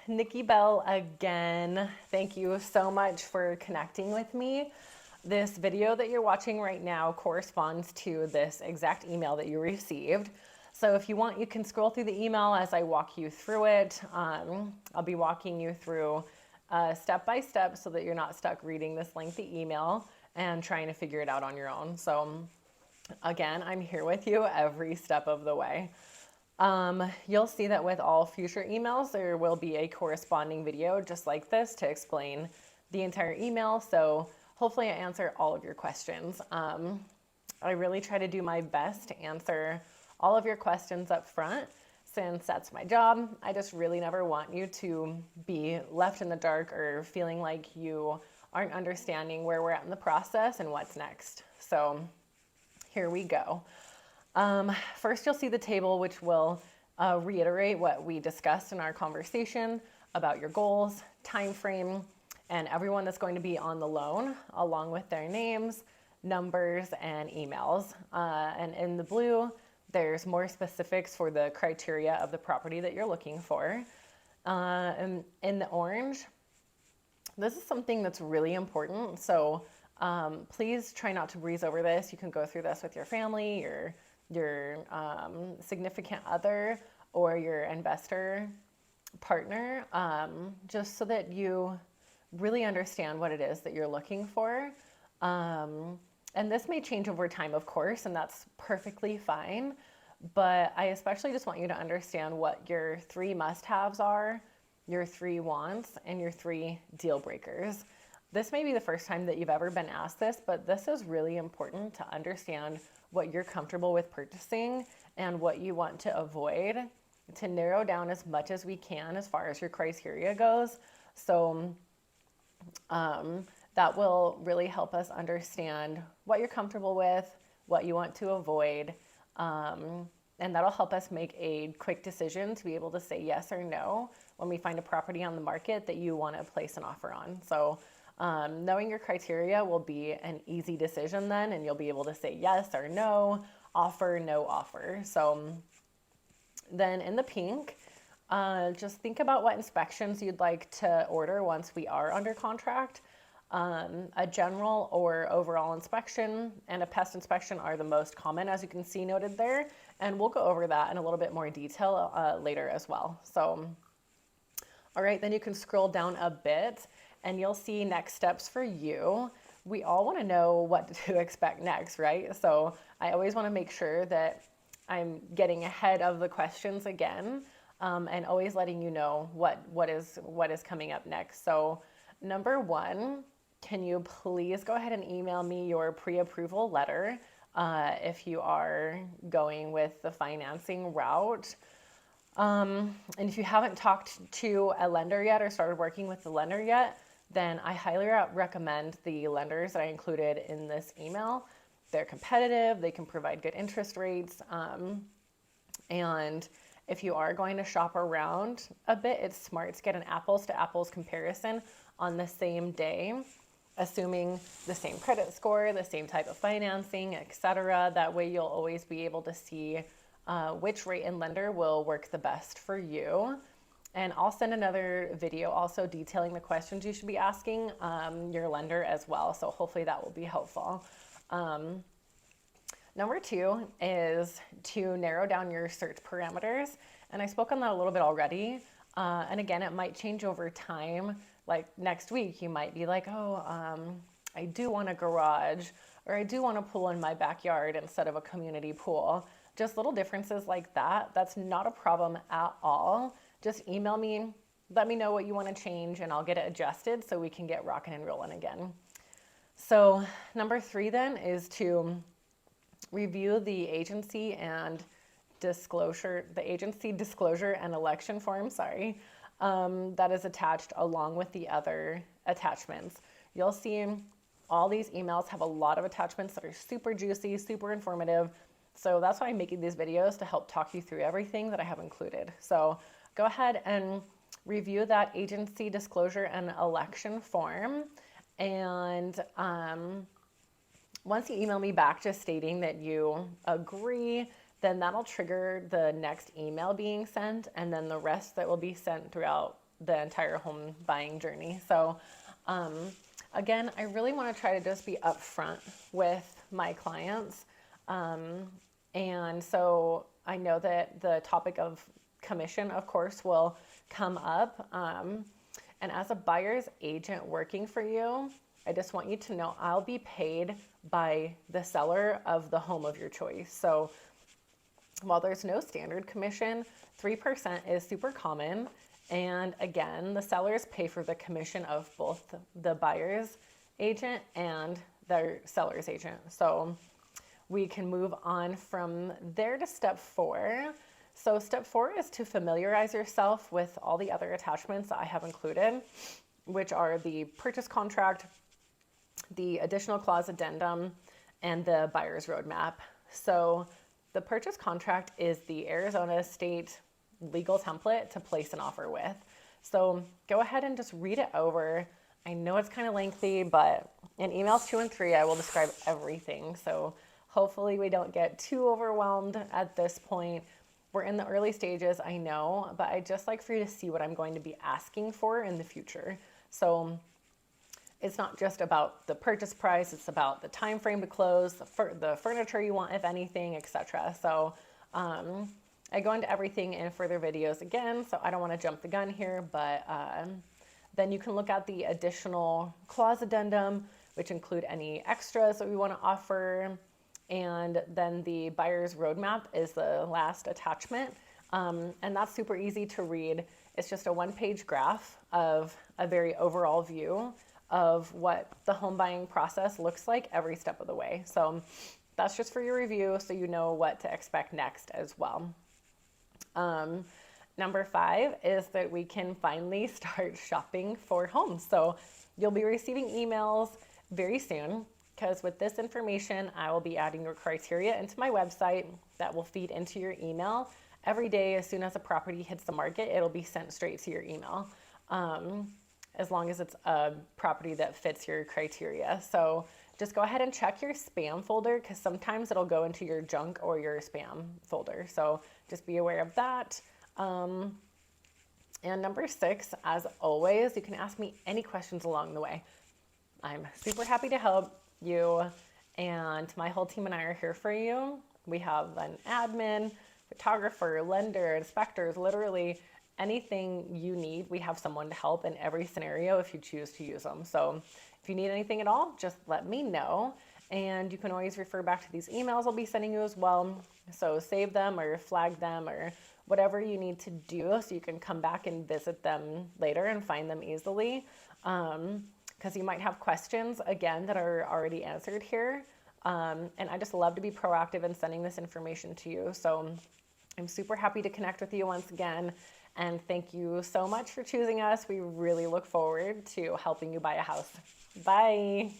Nikki Bell again. Thank you so much for connecting with me. This video that you're watching right now corresponds to this exact email that you received. So if you want, you can scroll through the email as I walk you through it. I'll be walking you through step by step so that you're not stuck reading this lengthy email and trying to figure it out on your own. So again, I'm here with you every step of the way. You'll see that with all future emails, there will be a corresponding video just like this to explain the entire email. So hopefully I answer all of your questions. I really try to do my best to answer all of your questions up front since that's my job. I just really never want you to be left in the dark or feeling like you aren't understanding where we're at in the process and what's next. So here we go. First, you'll see the table, which will reiterate what we discussed in our conversation about your goals, time frame, and everyone that's going to be on the loan, along with their names, numbers, and emails. And in the blue, there's more specifics for the criteria of the property that you're looking for. And in the orange, this is something that's really important. So please try not to breeze over this. You can go through this with your family, your significant other, or your investor partner, just so that you really understand what it is that you're looking for. And this may change over time, of course, and that's perfectly fine. But I especially just want you to understand what your 3 must-haves are, your 3 wants, and your 3 deal breakers. This may be the first time that you've ever been asked this, but this is really important to understand what you're comfortable with purchasing and what you want to avoid, to narrow down as much as we can as far as your criteria goes. So that will really help us understand what you're comfortable with, what you want to avoid, and that'll help us make a quick decision to be able to say yes or no when we find a property on the market that you want to place an offer on. So knowing your criteria will be an easy decision then, and you'll be able to say yes or no, offer, no offer. So then in the pink, just think about what inspections you'd like to order once we are under contract. A general or overall inspection and a pest inspection are the most common, as you can see noted there, and we'll go over that in a little bit more detail later as well. So, all right, then you can scroll down a bit and you'll see next steps for you. We all want to know what to expect next, right? So I always want to make sure that I'm getting ahead of the questions again, and always letting you know what is coming up next. So number 1, can you please go ahead and email me your pre-approval letter if you are going with the financing route. And if you haven't talked to a lender yet or started working with the lender yet, then I highly recommend the lenders that I included in this email. They're competitive, they can provide good interest rates, and if you are going to shop around a bit, it's smart to get an apples to apples comparison on the same day, assuming the same credit score, the same type of financing, etc. That way you'll always be able to see which rate and lender will work the best for you. And I'll send another video also detailing the questions you should be asking your lender as well. So hopefully that will be helpful. Number 2 is to narrow down your search parameters. And I spoke on that a little bit already. And again, it might change over time. Like next week, you might be like, oh, I do want a garage, or I do want a pool in my backyard instead of a community pool. Just little differences like that. That's not a problem at all. Just email me, let me know what you want to change, and I'll get it adjusted so we can get rocking and rolling again. So number 3 then is to review the agency disclosure and election form, that is attached along with the other attachments. You'll see all these emails have a lot of attachments that are super juicy, super informative. So that's why I'm making these videos, to help talk you through everything that I have included. So go ahead and review that agency disclosure and election form. And once you email me back just stating that you agree, then that'll trigger the next email being sent, and then the rest that will be sent throughout the entire home buying journey. So again, I really want to try to just be upfront with my clients. And so I know that the topic of commission, of course, will come up. And as a buyer's agent working for you, I just want you to know I'll be paid by the seller of the home of your choice. So while there's no standard commission, 3% is super common. And again, the sellers pay for the commission of both the buyer's agent and their seller's agent. So we can move on from there to step 4. So step 4 is to familiarize yourself with all the other attachments that I have included, which are the purchase contract, the additional clause addendum, and the buyer's roadmap. So the purchase contract is the Arizona state legal template to place an offer with. So go ahead and just read it over. I know it's kind of lengthy, but in emails 2 and 3, I will describe everything. So hopefully we don't get too overwhelmed at this point. We're in the early stages, I know, but I'd just like for you to see what I'm going to be asking for in the future. So it's not just about the purchase price, it's about the time frame to close, the furniture you want, if anything, etc. So I go into everything in further videos again, so I don't want to jump the gun here, but then you can look at the additional clause addendum, which include any extras that we want to offer. And then the buyer's roadmap is the last attachment. And that's super easy to read. It's just a 1-page graph of a very overall view of what the home buying process looks like every step of the way. So that's just for your review, so you know what to expect next as well. Number 5 is that we can finally start shopping for homes. So you'll be receiving emails very soon, because with this information, I will be adding your criteria into my website that will feed into your email. Every day, as soon as a property hits the market, it'll be sent straight to your email, as long as it's a property that fits your criteria. So just go ahead and check your spam folder, because sometimes it'll go into your junk or your spam folder. So just be aware of that. And number 6, as always, you can ask me any questions along the way. I'm super happy to help you, and my whole team and I are here for you. We have an admin, photographer, lender, inspectors, literally anything you need. We have someone to help in every scenario if you choose to use them. So if you need anything at all, just let me know. And you can always refer back to these emails I'll be sending you as well. So save them or flag them or whatever you need to do so you can come back and visit them later and find them easily. Because you might have questions, again, that are already answered here. And I just love to be proactive in sending this information to you. So I'm super happy to connect with you once again. And thank you so much for choosing us. We really look forward to helping you buy a house. Bye.